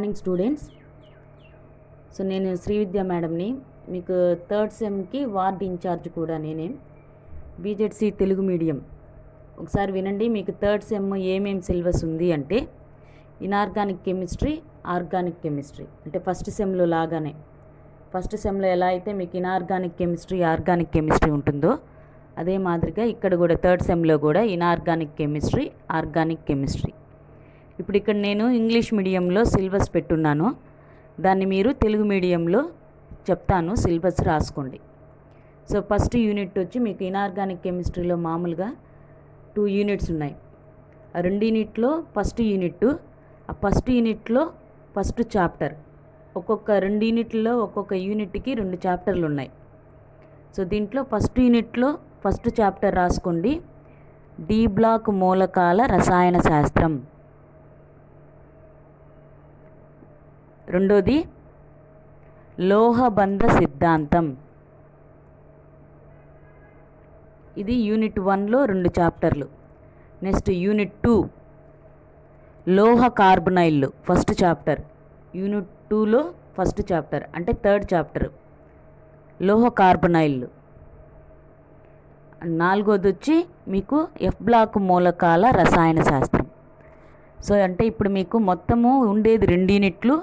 Morning students. So నేను శ్రీవిద్య మేడంని. మీకు థర్డ్ సెమ్కి వార్డ్ ఇన్ఛార్జ్ కూడా నేనే, బీజెడ్సీ తెలుగు మీడియం. ఒకసారి వినండి. మీకు థర్డ్ సెమ్ ఏమేమి సిలబస్ ఉంది అంటే ఇనార్గానిక్ కెమిస్ట్రీ, ఆర్గానిక్ కెమిస్ట్రీ. అంటే ఫస్ట్ సెమ్లో లాగానే, ఫస్ట్ సెమ్లో ఎలా అయితే మీకు ఇనార్గానిక్ కెమిస్ట్రీ, ఆర్గానిక్ కెమిస్ట్రీ ఉంటుందో అదే మాదిరిగా ఇక్కడ కూడా థర్డ్ సెమ్లో కూడా ఇనార్గానిక్ కెమిస్ట్రీ, ఆర్గానిక్ కెమిస్ట్రీ. ఇప్పుడు ఇక్కడ నేను ఇంగ్లీష్ మీడియంలో సిలబస్ పెట్టున్నాను, దాన్ని మీరు తెలుగు మీడియంలో చెప్తాను, సిలబస్ రాసుకోండి. సో ఫస్ట్ యూనిట్ వచ్చి మీకు ఇనార్గానిక్ కెమిస్ట్రీలో మామూలుగా 2 యూనిట్స్ ఉన్నాయి. ఆ 2 యూనిట్లో ఫస్ట్ యూనిట్, ఆ ఫస్ట్ యూనిట్లో ఫస్ట్ చాప్టర్, ఒక్కొక్క 2 యూనిట్లలో ఒక్కొక్క యూనిట్కి 2 చాప్టర్లు ఉన్నాయి. సో దీంట్లో ఫస్ట్ యూనిట్లో ఫస్ట్ చాప్టర్ రాసుకోండి, డి బ్లాక్ మూలకాల రసాయన శాస్త్రం. రెండోది లోహబంధ సిద్ధాంతం. ఇది యూనిట్ 1లో 2 చాప్టర్లు. నెక్స్ట్ యూనిట్ 2 లోహ కార్బనైళ్ళు, ఫస్ట్ చాప్టర్. యూనిట్ 2లో ఫస్ట్ చాప్టర్ అంటే థర్డ్ చాప్టర్ లోహ కార్బనైళ్ళు. నాలుగోది వచ్చి మీకు ఎఫ్ బ్లాక్ మూలకాల రసాయన శాస్త్రం. సో అంటే ఇప్పుడు మీకు మొత్తము ఉండేది 2 యూనిట్లు,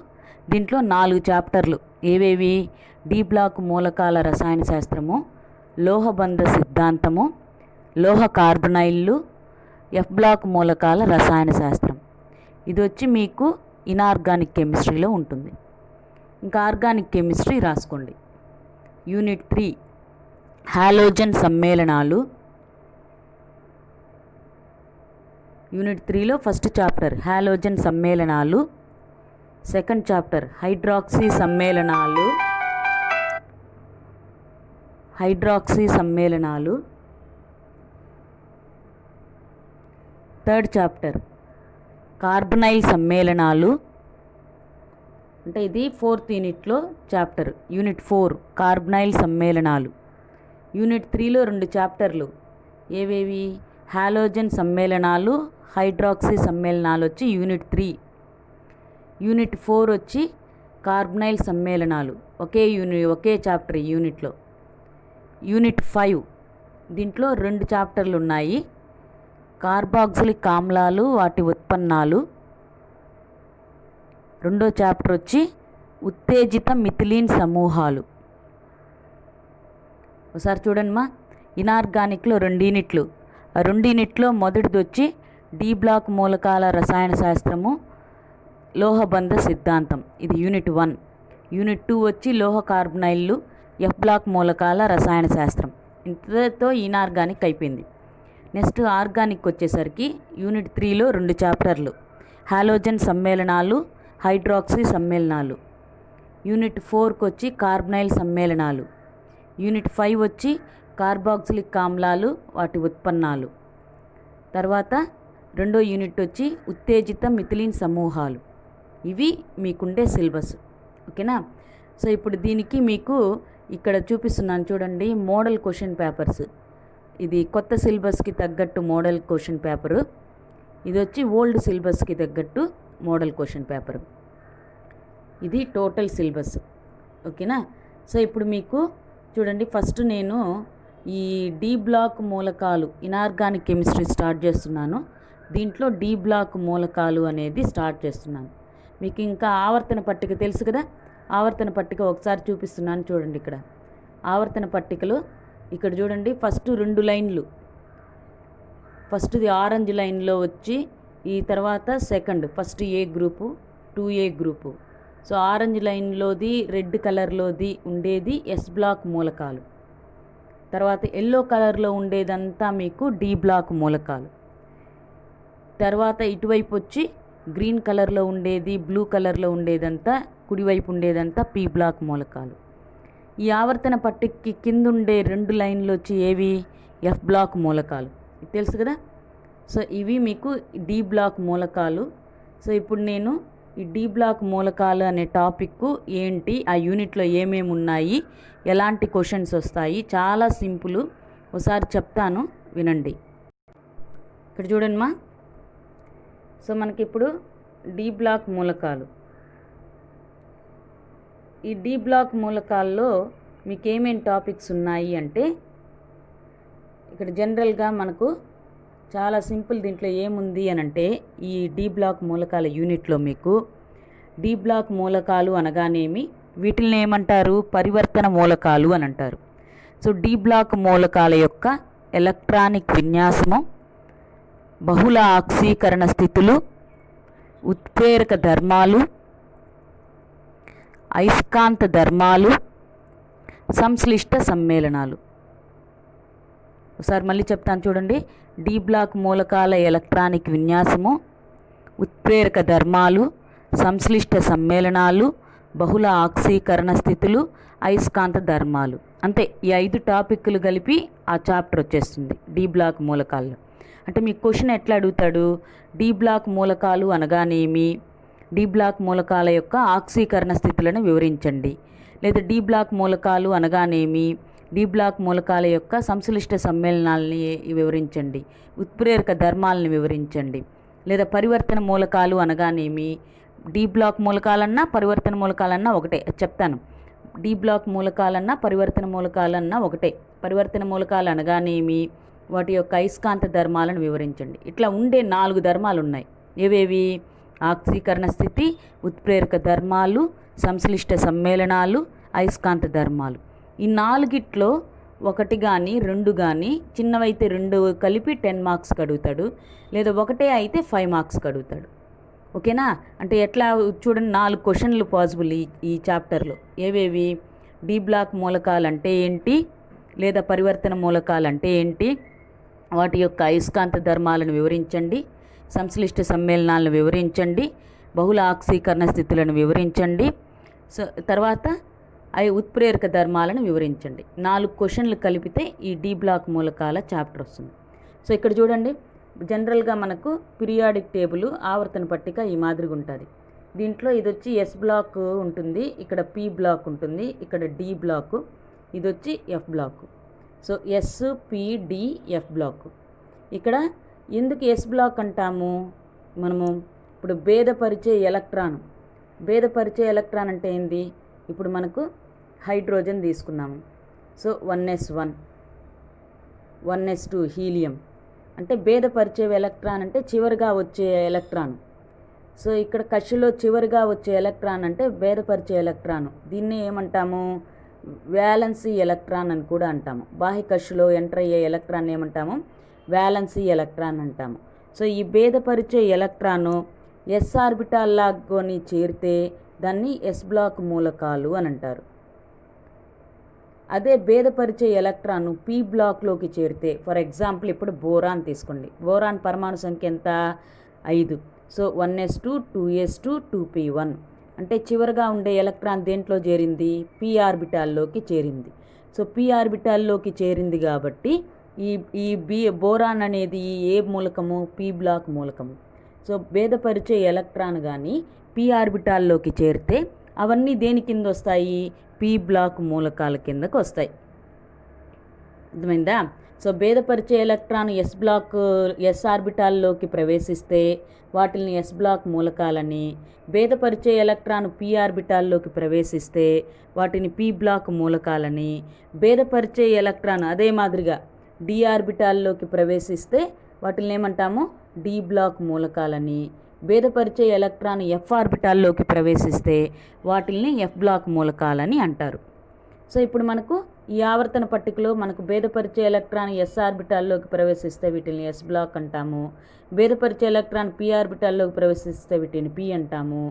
దీంట్లో 4 చాప్టర్లు. ఏవేవి? డి బ్లాక్ మూలకాల రసాయన శాస్త్రము, లోహబంధ సిద్ధాంతము, లోహ కార్బనైళ్ళు, ఎఫ్ బ్లాక్ మూలకాల రసాయన శాస్త్రం. ఇది వచ్చి మీకు ఇనార్గానిక్ కెమిస్ట్రీలో ఉంటుంది. ఇంకా ఆర్గానిక్ కెమిస్ట్రీ రాసుకోండి. యూనిట్ 3 హాలోజన్ సమ్మేళనాలు. యూనిట్ 3లో ఫస్ట్ చాప్టర్ హాలోజన్ సమ్మేళనాలు, సెకండ్ చాప్టర్ హైడ్రాక్సీ సమ్మేళనాలు, థర్డ్ చాప్టర్ కార్బనైల్ సమ్మేళనాలు. అంటే ఇది 4th యూనిట్లో చాప్టర్. యూనిట్ 4 కార్బనైల్ సమ్మేళనాలు. యూనిట్ 3లో 2 చాప్టర్లు. ఏవేవి? హాలోజన్ సమ్మేళనాలు, హైడ్రాక్సీ సమ్మేళనాలు వచ్చి యూనిట్ 3. యూనిట్ 4 వచ్చి కార్బనైల్ సమ్మేళనాలు, ఒకే చాప్టర్ యూనిట్లో. యూనిట్ 5 దీంట్లో 2 చాప్టర్లు ఉన్నాయి, కార్బాక్సిలిక్ ఆమ్లాలు, వాటి ఉత్పన్నాలు. రెండో చాప్టర్ వచ్చి ఉత్తేజిత మిథిలీన్ సమూహాలు. ఒకసారి చూడండిమా, ఇనార్గానిక్లో 2 యూనిట్లు. ఆ 2 యూనిట్లో మొదటిది వచ్చి డి బ్లాక్ మూలకాల రసాయన శాస్త్రము, లోహబంధ సిద్ధాంతం. ఇది యూనిట్ 1. యూనిట్ 2 వచ్చి లోహ కార్బనైళ్ళు, ఎఫ్ బ్లాక్ మూలకాల రసాయన శాస్త్రం. ఇంతతో ఇనార్గానిక్ అయిపోయింది. నెక్స్ట్ ఆర్గానిక్ వచ్చేసరికి యూనిట్ 3లో 2 చాప్టర్లు, హాలోజన్ సమ్మేళనాలు, హైడ్రాక్సీ సమ్మేళనాలు. యూనిట్ 4కి వచ్చి కార్బనైల్ సమ్మేళనాలు. యూనిట్ 5 వచ్చి కార్బాక్సిలిక్ ఆమ్లాలు, వాటి ఉత్పన్నాలు. తర్వాత రెండో యూనిట్ వచ్చి ఉత్తేజిత మిథిలీన్ సమూహాలు. ఇవి మీకుండే సిలబస్. ఓకేనా? సో ఇప్పుడు దీనికి మీకు ఇక్కడ చూపిస్తున్నాను చూడండి, మోడల్ క్వశ్చన్ పేపర్స్. ఇది కొత్త సిలబస్కి తగ్గట్టు మోడల్ క్వశ్చన్ పేపరు, ఇది వచ్చి ఓల్డ్ సిలబస్కి తగ్గట్టు మోడల్ క్వశ్చన్ పేపరు. ఇది టోటల్ సిలబస్. ఓకేనా? సో ఇప్పుడు మీకు చూడండి, ఫస్ట్ నేను ఈ డి బ్లాక్ మూలకాలు ఇనార్గానిక్ కెమిస్ట్రీ స్టార్ట్ చేస్తున్నాను. దీంట్లో డి బ్లాక్ మూలకాలు అనేది స్టార్ట్ చేస్తున్నాను. మీకు ఇంకా ఆవర్తన పట్టిక తెలుసు కదా, ఆవర్తన పట్టిక ఒకసారి చూపిస్తున్నాను చూడండి. ఇక్కడ ఆవర్తన పట్టికలో ఇక్కడ చూడండి, ఫస్ట్ 2 లైన్లు, ఫస్ట్ది ఆరెంజ్ లైన్లో వచ్చి, ఈ తర్వాత second first A group, 2A group. So orange లైన్లోది, రెడ్ కలర్లోది ఉండేది ఎస్ బ్లాక్ మూలకాలు. తర్వాత ఎల్లో కలర్లో ఉండేదంతా మీకు డి బ్లాక్ మూలకాలు. తర్వాత ఇటువైపు వచ్చి గ్రీన్ కలర్లో ఉండేది, బ్లూ కలర్లో ఉండేదంతా, కుడివైపు ఉండేదంతా పి బ్లాక్ మూలకాలు. ఈ ఆవర్తన పట్టికకి కింద ఉండే 2 లైన్లు వచ్చి ఏవి? ఎఫ్ బ్లాక్ మూలకాలు. ఇది తెలుసు కదా. సో ఇవి మీకు డి బ్లాక్ మూలకాలు. సో ఇప్పుడు నేను ఈ డి బ్లాక్ మూలకాలు అనే టాపిక్ ఏంటి, ఆ యూనిట్లో ఏమేమి ఉన్నాయి, ఎలాంటి క్వశ్చన్స్ వస్తాయి, చాలా సింపుల్. ఒకసారి చెప్తాను వినండి. ఇక్కడ చూడండిమా. సో మనకి ఇప్పుడు డి బ్లాక్ మూలకాలు. ఈ డి బ్లాక్ మూలకాల్లో మీకు ఏమేమి టాపిక్స్ ఉన్నాయి అంటే, ఇక్కడ జనరల్గా మనకు చాలా సింపుల్. దీంట్లో ఏముంది అని అంటే, ఈ డి బ్లాక్ మూలకాల యూనిట్లో మీకు డి బ్లాక్ మూలకాలు అనగానేమి, వీటిని ఏమంటారు, పరివర్తన మూలకాలు అని అంటారు. సో డి బ్లాక్ మూలకాల యొక్క ఎలక్ట్రానిక్ విన్యాసము, బహుళ ఆక్సీకరణ స్థితులు, ఉత్ప్రేరక ధర్మాలు, అయస్కాంత ధర్మాలు, సంశ్లిష్ట సమ్మేళనాలు. ఒకసారి మళ్ళీ చెప్తాను చూడండి. డి బ్లాక్ మూలకాల ఎలక్ట్రానిక్ విన్యాసము, ఉత్ప్రేరక ధర్మాలు, సంశ్లిష్ట సమ్మేళనాలు, బహుళ ఆక్సీకరణ స్థితులు, అయస్కాంత ధర్మాలు. అంతే, ఈ 5 టాపిక్లు కలిపి ఆ చాప్టర్ వచ్చేస్తుంది డి బ్లాక్ మూలకాల్లో. అంటే మీకు క్వశ్చన్ ఎట్లా అడుగుతాడు, డి బ్లాక్ మూలకాలు అనగానేమి, డి బ్లాక్ మూలకాల యొక్క ఆక్సీకరణ స్థితులను వివరించండి, లేదా డి బ్లాక్ మూలకాలు అనగానేమి, డి బ్లాక్ మూలకాల యొక్క సంశ్లిష్ట సమ్మేళనాలని వివరించండి, ఉత్ప్రేరక ధర్మాలను వివరించండి, లేదా పరివర్తన మూలకాలు అనగానేమి. డి బ్లాక్ మూలకాలన్నా పరివర్తన మూలకాలన్నా ఒకటే చెప్తాను. డి బ్లాక్ మూలకాలన్నా పరివర్తన మూలకాలన్నా ఒకటే. పరివర్తన మూలకాలు అనగానేమి, వాటి యొక్క అయస్కాంత ధర్మాలను వివరించండి. ఇట్లా ఉండే 4 ధర్మాలు ఉన్నాయి. ఏవేవి? ఆక్సీకరణ స్థితి, ఉత్ప్రేరక ధర్మాలు, సంశ్లిష్ట సమ్మేళనాలు, అయస్కాంత ధర్మాలు. ఈ 4గిట్లో ఒకటి కానీ 2 కానీ, చిన్నవైతే 2 కలిపి 10 మార్క్స్కి అడుగుతాడు, లేదా ఒకటే అయితే 5 మార్క్స్కి అడుగుతాడు. ఓకేనా? అంటే ఎట్లా చూడండి, 4 క్వశ్చన్లు పాసిబుల్ ఈ చాప్టర్లో. ఏవేవి? డి బ్లాక్ మూలకాలు అంటే ఏంటి, లేదా పరివర్తన మూలకాలు అంటే ఏంటి, వాటి యొక్క అయస్కాంత ధర్మాలను వివరించండి, సంశ్లిష్ట సమ్మేళనాలను వివరించండి, బహుళ ఆక్సీకరణ స్థితులను వివరించండి, సో తర్వాత ఉత్ప్రేరక ధర్మాలను వివరించండి. 4 క్వశ్చన్లు కలిపితే ఈ డి బ్లాక్ మూలకాల చాప్టర్ వస్తుంది. సో ఇక్కడ చూడండి, జనరల్గా మనకు పీరియాడిక్ టేబుల్, ఆవర్తన పట్టిక ఈ మాదిరిగా ఉంటుంది. దీంట్లో ఇది వచ్చి ఎస్ బ్లాక్ ఉంటుంది, ఇక్కడ పి బ్లాక్ ఉంటుంది, ఇక్కడ డి బ్లాక్, ఇది వచ్చి F block. So S P D F block. ఇక్కడ ఎందుకు ఎస్ బ్లాక్ అంటాము మనము? ఇప్పుడు భేదపరిచే ఎలక్ట్రాన్. భేదపరిచే ఎలక్ట్రాన్ అంటే ఏంది? ఇప్పుడు మనకు హైడ్రోజన్ తీసుకున్నాము. So 1s1, 1s2 helium. అంటే భేదపరిచే ఎలక్ట్రాన్ అంటే చివరిగా వచ్చే ఎలక్ట్రాన్. సో ఇక్కడ కక్షలో చివరిగా వచ్చే ఎలక్ట్రాన్ అంటే భేదపరిచే ఎలక్ట్రాన్. దీన్ని ఏమంటాము? వ్యాలెన్సీ ఎలక్ట్రాన్ అని కూడా అంటాము. బాహ్య కక్షలో ఎంటర్ అయ్యే ఎలక్ట్రాన్ ఏమంటాము? వ్యాలెన్సీ ఎలక్ట్రాన్ అంటాము. సో ఈ భేదపరిచే ఎలక్ట్రాను ఎస్ ఆర్బిటాల్ లాగోని చేరితే దాన్ని ఎస్ బ్లాక్ మూలకాలు అని అంటారు. అదే భేదపరిచే ఎలక్ట్రాన్ పి బ్లాక్లోకి చేరితే, ఫర్ ఎగ్జాంపుల్ ఇప్పుడు బోరాన్ తీసుకోండి. బోరాన్ పరమాణు సంఖ్య ఎంత? 5. So 1s2, 2s2, 2p1. అంటే చివరిగా ఉండే ఎలక్ట్రాన్ దేంట్లో చేరింది? పి ఆర్బిటాల్లోకి చేరింది. సో పి ఆర్బిటాల్లోకి చేరింది కాబట్టి ఈ బోరాన్ అనేది ఏ మూలకము? పి బ్లాక్ మూలకము. సో భేదపరిచే ఎలక్ట్రాన్ కానీ పి ఆర్బిటాల్లోకి చేరితే అవన్నీ దేని కింద వస్తాయి? పి బ్లాక్ మూలకాల కిందకు వస్తాయి. అర్థమైందా? సో భేదపరిచే ఎలక్ట్రాన్ ఎస్ ఆర్బిటాల్లోకి ప్రవేశిస్తే వాటిని ఎస్ బ్లాక్ మూలకాలని, భేదపరిచే ఎలక్ట్రాన్ పి ఆర్బిటాల్లోకి ప్రవేశిస్తే వాటిని పి బ్లాక్ మూలకాలని, భేదపరిచే ఎలక్ట్రాన్ అదే మాదిరిగా డి ఆర్బిటాల్లోకి ప్రవేశిస్తే వాటిని ఏమంటాము? డి బ్లాక్ మూలకాలని, భేదపరిచే ఎలక్ట్రాన్ ఎఫ్ ఆర్బిటాల్లోకి ప్రవేశిస్తే వాటిల్ని ఎఫ్ బ్లాక్ మూలకాలని అంటారు. సో ఇప్పుడు మనకు ఈ ఆవర్తన పట్టికలో మనకు భేదపరిచే ఎలక్ట్రాన్ ఎస్ ఆర్బిటాల్లోకి ప్రవేశిస్తే వీటిని ఎస్ బ్లాక్ అంటాము, భేదపరిచే ఎలక్ట్రాన్ పి ఆర్బిటాల్లోకి ప్రవేశిస్తే వీటిని పి అంటాము,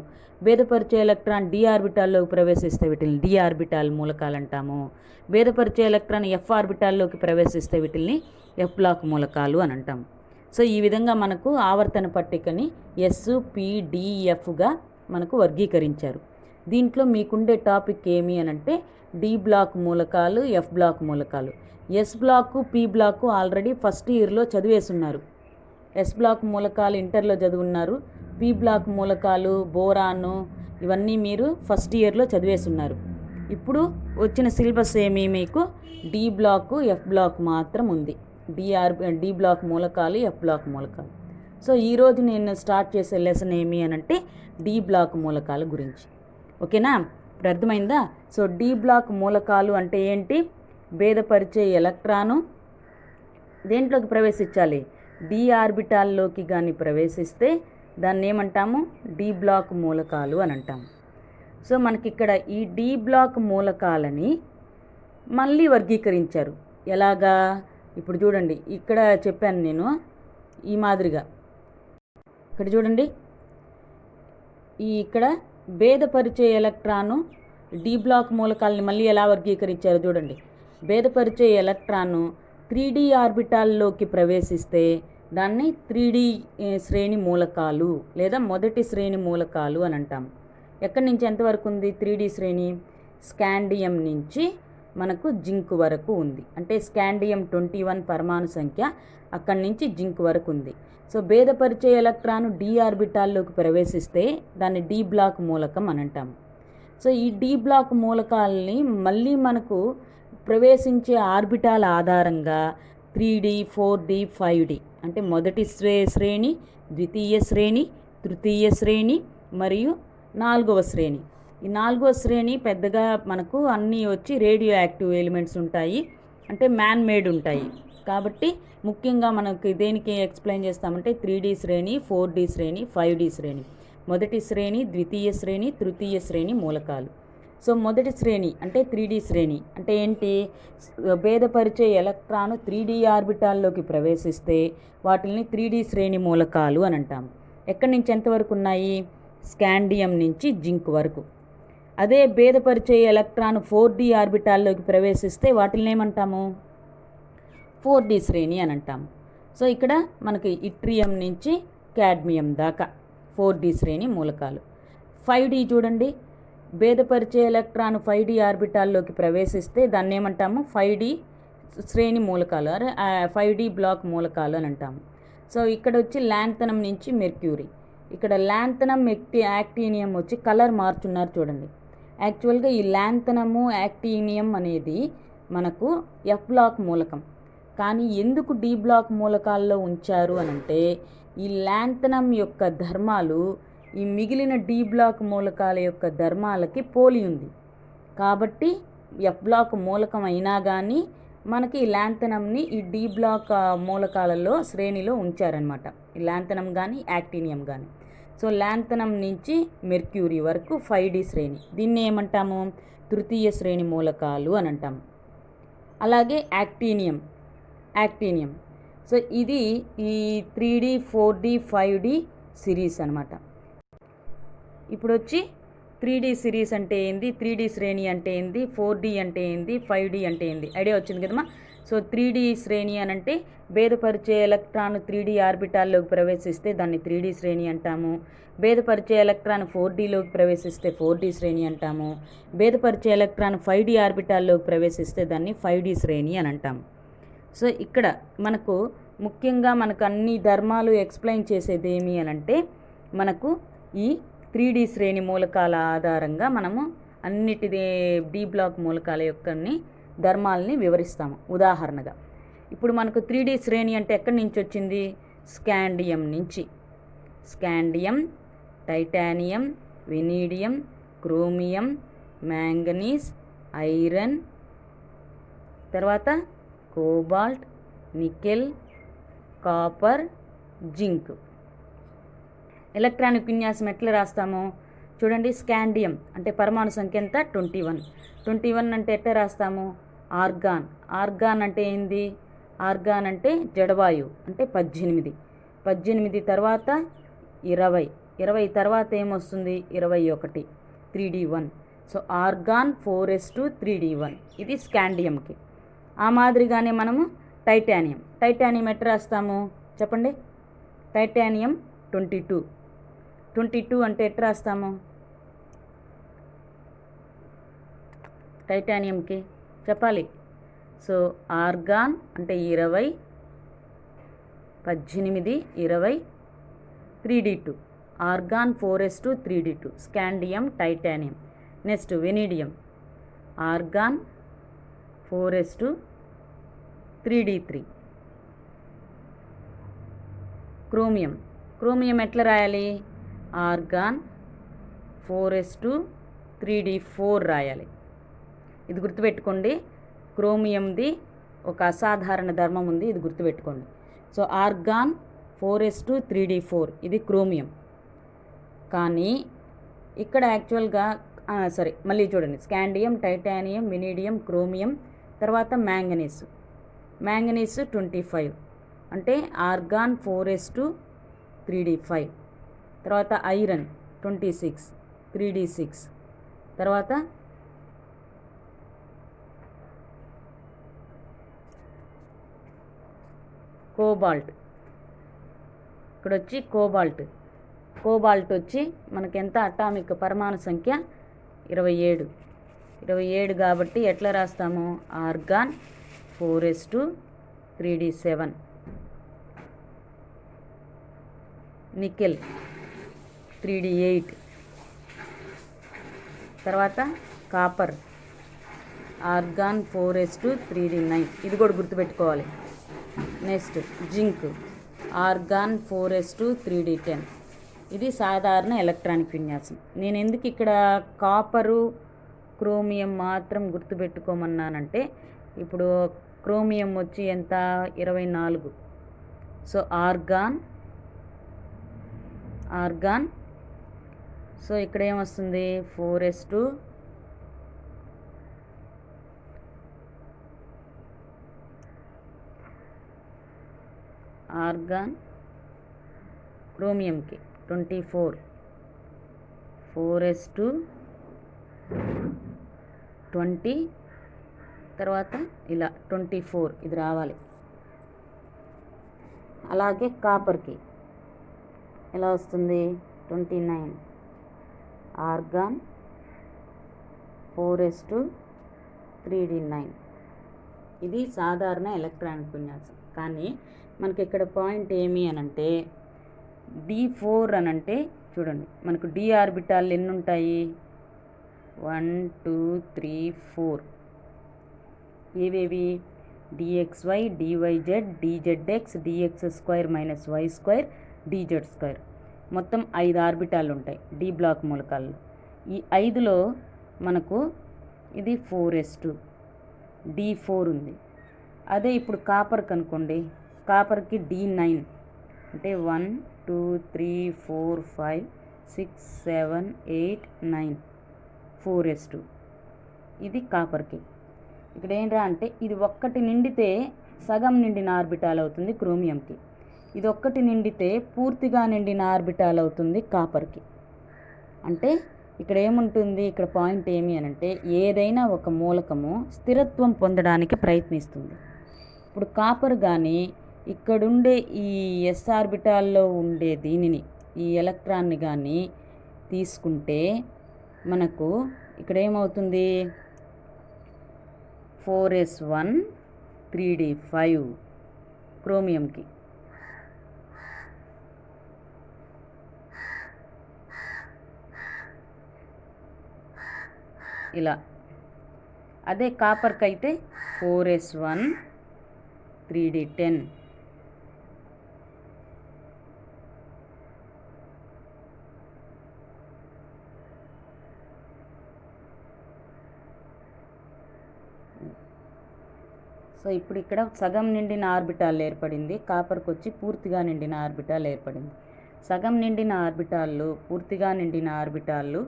భేదపరిచే ఎలక్ట్రాన్ డి ఆర్బిటాల్లోకి ప్రవేశిస్తే వీటిని డి ఆర్బిటాల్ మూలకాలు అంటాము, భేదపరిచే ఎలక్ట్రాన్ ఎఫ్ ఆర్బిటాల్లోకి ప్రవేశిస్తే వీటిని ఎఫ్ బ్లాక్ మూలకాలు అని అంటాము. సో ఈ విధంగా మనకు ఆవర్తన పట్టికని ఎస్ పి డి ఎఫ్గా మనకు వర్గీకరించారు. దీంట్లో మీకుండే టాపిక్ ఏమి అని అంటే డి బ్లాక్ మూలకాలు, ఎఫ్ బ్లాక్ మూలకాలు. S block P block already first ఇయర్లో చదివేస్తున్నారు. ఎస్ బ్లాక్ మూలకాలు ఇంటర్లో చదువున్నారు, పి బ్లాక్ మూలకాలు, బోరాను ఇవన్నీ మీరు ఫస్ట్ ఇయర్లో చదివేస్తున్నారు. ఇప్పుడు వచ్చిన సిలబస్ ఏమి? మీకు డి బ్లాకు, ఎఫ్ బ్లాక్ మాత్రం ఉంది. డి బ్లాక్ మూలకాలు, ఎఫ్ బ్లాక్ మూలకాలు. సో ఈరోజు నేను స్టార్ట్ చేసే లెసన్ ఏమి అని అంటే డి బ్లాక్ మూలకాల గురించి. ఓకేనా? ఇప్పుడు అర్థమైందా? సో డి బ్లాక్ మూలకాలు అంటే ఏంటి? భేదపరిచే ఎలక్ట్రాను దేంట్లోకి ప్రవేశించాలి? డి ఆర్బిటాల్లోకి కానీ ప్రవేశిస్తే దాన్ని ఏమంటాము? డి బ్లాక్ మూలకాలు అని అంటాము. సో మనకి ఇక్కడ ఈ డి బ్లాక్ మూలకాలని మళ్ళీ వర్గీకరించారు. ఎలాగా? ఇప్పుడు చూడండి, ఇక్కడ చెప్పాను నేను ఈ మాదిరిగా. ఇక్కడ చూడండి, ఇక్కడ భేదపరిచే ఎలక్ట్రాను డి బ్లాక్ మూలకాలని మళ్ళీ ఎలా వర్గీకరించారు చూడండి. భేదపరిచే ఎలక్ట్రాను 3D ఆర్బిటాల్లోకి ప్రవేశిస్తే దాన్ని 3D శ్రేణి మూలకాలు లేదా మొదటి శ్రేణి మూలకాలు అని అంటాం. ఎక్కడి నుంచి ఎంతవరకు ఉంది 3D శ్రేణి? స్కాండియం నుంచి మనకు జింక్ వరకు ఉంది. అంటే స్కాండియం 21 పరమాణు సంఖ్య, అక్కడి నుంచి జింక్ వరకు ఉంది. సో భేదపరిచే ఎలక్ట్రాను డి ఆర్బిటాల్లోకి ప్రవేశిస్తే దాన్ని డి బ్లాక్ మూలకం అని అంటాం. సో ఈ డి బ్లాక్ మూలకాలని మళ్ళీ మనకు ప్రవేశించే ఆర్బిటాల ఆధారంగా 3D 4D 5D అంటే మొదటి శ్రేణి, ద్వితీయ శ్రేణి, తృతీయ శ్రేణి మరియు 4వ శ్రేణి. ఈ 4వ శ్రేణి పెద్దగా మనకు అన్నీ వచ్చి రేడియో యాక్టివ్ ఎలిమెంట్స్ ఉంటాయి, అంటే మ్యాన్ మేడ్ ఉంటాయి. కాబట్టి ముఖ్యంగా మనకి దేనికి ఎక్స్ప్లెయిన్ చేస్తామంటే 3D శ్రేణి, 4D శ్రేణి, 5D శ్రేణి. మొదటి శ్రేణి, ద్వితీయ శ్రేణి, తృతీయ శ్రేణి మూలకాలు. సో మొదటి శ్రేణి అంటే 3D శ్రేణి అంటే ఏంటి? భేదపరిచే ఎలక్ట్రాను 3D ఆర్బిటాల్లోకి ప్రవేశిస్తే వాటిని 3D శ్రేణి మూలకాలు అని అంటాం. ఎక్కడి నుంచి ఎంతవరకు ఉన్నాయి? స్కాండియం నుంచి జింక్ వరకు. అదే భేదపరిచే ఎలక్ట్రాను 4D ఆర్బిటాల్లోకి ప్రవేశిస్తే వాటిని ఏమంటాము? 4D శ్రేణి అని అంటాము. సో ఇక్కడ మనకి ఇట్రియం నుంచి కాడ్మియం దాకా 4D శ్రేణి మూలకాలు. 5D చూడండి, భేదపరిచే ఎలక్ట్రాన్ 5D ఆర్బిటాల్లోకి ప్రవేశిస్తే దాన్ని ఏమంటాము? 5D శ్రేణి మూలకాలు, 5D బ్లాక్ మూలకాలు అని అంటాము. సో ఇక్కడ వచ్చి ల్యాంథనం నుంచి మెర్క్యూరీ. ఇక్కడ ల్యాంథనం యాక్టీనియం వచ్చి కలర్ మార్చున్నారు చూడండి. యాక్చువల్గా ఈ ల్యాంథనము యాక్టీనియం అనేది మనకు ఎఫ్ బ్లాక్ మూలకం. కానీ ఎందుకు డి బ్లాక్ మూలకాల్లో ఉంచారు అనంటే ఈ ల్యాంథనం యొక్క ధర్మాలు ఈ మిగిలిన డి బ్లాక్ మూలకాల యొక్క ధర్మాలకి పోలి ఉంది. కాబట్టి ఎఫ్ బ్లాక్ మూలకం అయినా కానీ మనకి ఈ ల్యాంథనంని ఈ డి బ్లాక్ మూలకాలలో శ్రేణిలో ఉంచారనమాట. ఈ ల్యాంథనం కానీ యాక్టీనియం కానీ. సో ల్యాంథనం నుంచి మెర్క్యూరీ వరకు 5D శ్రేణి. దీన్ని ఏమంటాము? తృతీయ శ్రేణి మూలకాలు అని అంటాము. అలాగే యాక్టీనియం. సో ఇది ఈ 3D 4D 5D సిరీస్ అనమాట. ఇప్పుడు వచ్చి 3D సిరీస్ అంటే ఏంది, 3D శ్రేణి అంటే ఏంది, 4D అంటే ఏంది, 5D అంటే ఏంది ఐడియా వచ్చింది కదమ్మా. సో 3D శ్రేణి అనంటే భేదపరిచే ఎలక్ట్రాన్ 3D ఆర్బిటాల్లోకి ప్రవేశిస్తే దాన్ని 3D శ్రేణి అంటాము. భేదపరిచే ఎలక్ట్రాన్ 4Dలోకి ప్రవేశిస్తే 4D శ్రేణి అంటాము. భేదపరిచే ఎలక్ట్రాన్ 5D ఆర్బిటాల్లోకి ప్రవేశిస్తే దాన్ని 5D శ్రేణి అని అంటాము. సో ఇక్కడ మనకు ముఖ్యంగా మనకు అన్ని ధర్మాలు ఎక్స్ప్లెయిన్ చేసేది ఏమి అనంటే మనకు ఈ 3D శ్రేణి మూలకాల ఆధారంగా మనము అన్నిటిదే డి బ్లాక్ మూలకాల యొక్క ధర్మాలని వివరిస్తాము. ఉదాహరణగా ఇప్పుడు మనకు 3D శ్రేణి అంటే ఎక్కడి నుంచి వచ్చింది? స్కాండియం నుంచి. Scandium, titanium, vanadium, chromium, manganese, iron, తర్వాత cobalt, nickel, copper, zinc. Electronic విన్యాసం ఎట్లా రాస్తాము చూడండి. స్కాండియం అంటే పరమాణు సంఖ్య ఎంత? 21 అంటే ఎట్లా రాస్తాము? ఆర్గాన్ అంటే ఏంది? ఆర్గాన్ అంటే జడవాయువు అంటే 18 తర్వాత 20 తర్వాత ఏమొస్తుంది? 21 3D1. So organ 4s2 3D1 ఇది స్కాండియంకి. ఆ మాదిరిగానే మనము టైటానియం ఎట్లా రాస్తాము చెప్పండి? టైటానియం 22 అంటే ఎట్లా రాస్తాము టైటానియంకి చెప్పాలి? సో ఆర్గాన్ అంటే 20 18 20 3D2. Organ 4s2 3D2 scandium titanium. Next vanadium. Organ 4s2 3D3. Chromium ఎట్లా రాయాలి? ఆర్గాన్ 4s2 3d4 రాయాలి. ఇది గుర్తుపెట్టుకోండి. క్రోమియంది ఒక అసాధారణ ధర్మం ఉంది, ఇది గుర్తుపెట్టుకోండి. సో ఆర్గాన్ 4s2 3d4 ఇది క్రోమియం. కానీ ఇక్కడ యాక్చువల్గా మళ్ళీ చూడండి, స్కాండియం, టైటానియం, వెనీడియం, క్రోమియం, తర్వాత మ్యాంగనీస్ 25, అంటే ఆర్గాన్ 4s2 3d5, తర్వాత ఐరన్ 26 3d6, తర్వాత కోబాల్ట్, ఇక్కడ వచ్చి కోబాల్ట్ వచ్చి మనకి ఎంత అటామిక్ పరమాణు సంఖ్య 27 కాబట్టి ఎట్లా రాస్తాము, organ 4s2 3d7, nickel 3d8, తర్వాత కాపర్ ఆర్గాన్ 4s2 3d9, ఇది కూడా గుర్తుపెట్టుకోవాలి. Next zinc organ 4s2 3d10, ఇది సాధారణ ఎలక్ట్రానిక్ విన్యాసం. నేను ఎందుకు ఇక్కడ కాపరు క్రోమియం మాత్రం గుర్తుపెట్టుకోమన్నానంటే, ఇప్పుడు క్రోమియం వచ్చి ఎంత 24, సో ఆర్గాన్ సో ఇక్కడ ఏమొస్తుంది 4s2 ఆర్గాన్ క్రోమియంకి 24, 4s2 20, తర్వాత ఇలా 24 ఇది రావాలి. అలాగే కాపర్కి ఎలా వస్తుంది 29, ఆర్గాన్ 4s2 3d9, ఇది సాధారణ ఎలక్ట్రానిక్ విన్యాసం. కానీ మనకి ఇక్కడ పాయింట్ ఏమి అనంటే D4 అనంటే చూడండి, మనకు డి ఆర్బిటాల్ ఎన్ని ఉంటాయి, 1 2 3 4, ఏవేవి dxy dyz dzx dx² - y² dz², మొత్తం 5 ఆర్బిటాలు ఉంటాయి డి బ్లాక్ మూలకాల్లో. ఈ 5లో మనకు ఇది 4s2 D4 ఉంది. అదే ఇప్పుడు కాపర్ కనుకోండి, కాపర్కి D9, అంటే 1 2 3 4 5 6 7 8 9 4s2, ఇది కాపర్కి. ఇక్కడ ఏంట్రా అంటే ఇది ఒక్కటి నిండితే సగం నిండిన ఆర్బిటాల్ అవుతుంది క్రోమియంకి, ఇది ఒక్కటి నిండితే పూర్తిగా నిండిన ఆర్బిటాల్ అవుతుంది కాపర్కి. అంటే ఇక్కడ ఏముంటుంది, ఇక్కడ పాయింట్ ఏమి అనంటే ఏదైనా ఒక మూలకము స్థిరత్వం పొందడానికి ప్రయత్నిస్తుంది. ఇప్పుడు కాపర్ కానీ ఇక్కడుండే ఈ ఎస్ ఆర్బిటాల్లో ఉండే దీనిని, ఈ ఎలక్ట్రాన్ని కానీ తీసుకుంటే మనకు ఇక్కడ ఏమవుతుంది 4s1 3d5 క్రోమియంకి. ఇలా అదే కాపర్కి అయితే 4s1 3d10, సో ఇప్పుడు ఇక్కడ సగం నిండిన ఆర్బిటాల్ ఏర్పడింది, కాపర్కి వచ్చి పూర్తిగా నిండిన ఆర్బిటాల్ ఏర్పడింది. సగం నిండిన ఆర్బిటాళ్ళు, పూర్తిగా నిండిన ఆర్బిటాళ్ళు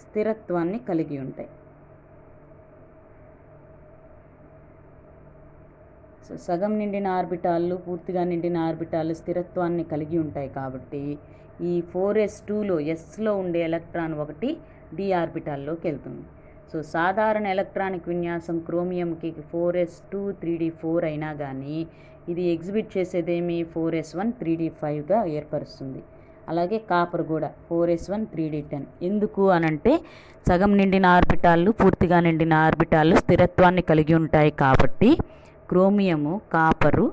స్థిరత్వాన్ని కలిగి ఉంటాయి. సో సగం నిండిన ఆర్బిటాళ్ళు, పూర్తిగా నిండిన ఆర్బిటాళ్ళు స్థిరత్వాన్ని కలిగి ఉంటాయి కాబట్టి ఈ 4s2లో ఎస్లో ఉండే ఎలక్ట్రాన్ ఒకటి డి ఆర్బిటాల్లోకి వెళ్తుంది. సో సాధారణ ఎలక్ట్రానిక్ విన్యాసం క్రోమియంకి 4s2 3d4 అయినా కానీ ఇది ఎగ్జిబిట్ చేసేదేమి 4s1 3d5గా ఏర్పరుస్తుంది. అలాగే కాపర్ కూడా 4s1 3d10. ఎందుకు అనంటే సగం నిండిన ఆర్బిటాళ్ళు, పూర్తిగా నిండిన ఆర్బిటాళ్ళు స్థిరత్వాన్ని కలిగి ఉంటాయి కాబట్టి క్రోమియము, కాపరు